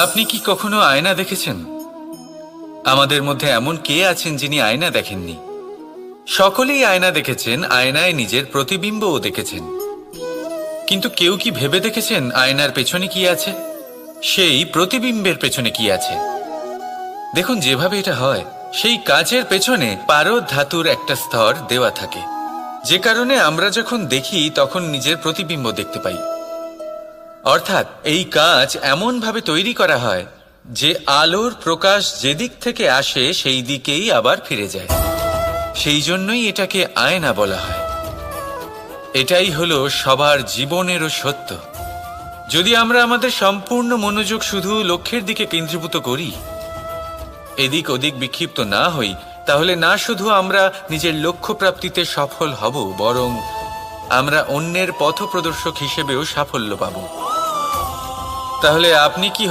আপনি কি কখনো আয়না দেখেছেন? আমাদের মধ্যে এমন কে আছেন যিনি আয়না দেখেননি? সকলেই আয়না দেখেছেন, আয়নায় নিজের প্রতিবিম্বও দেখেছেন। কিন্তু কেউ কি ভেবে দেখেছেন আয়নার পেছনে কি আছে? সেই প্রতিবিম্বের পেছনে কি আছে? দেখুন, যেভাবে এটা হয়, সেই কাচের পেছনে পারদ ধাতুর একটা স্তর দেওয়া থাকে, যে কারণে আমরা যখন দেখি তখন নিজের প্রতিবিম্ব দেখতে পাই। অর্থাৎ এই কাঁচ এমন ভাবে তৈরি করা হয় যে আলোর প্রকাশ যেদিক থেকে আসে সেই দিকেই আবার ফিরে যায়। সেই জন্যই এটাকে আয়না বলা হয়। এটাই হলো সবার জীবনেরও সত্য। যদি আমরা আমাদের সম্পূর্ণ মনোযোগ শুধু লক্ষ্যের দিকে কেন্দ্রীভূত করি, এদিক ওদিক বিক্ষিপ্ত না হই, তাহলে না শুধু আমরা নিজের লক্ষ্য প্রাপ্তিতে সফল হব, বরং আমরা অন্যের পথপ্রদর্শক হিসেবেও সাফল্য পাব। তাহলে আপনি কি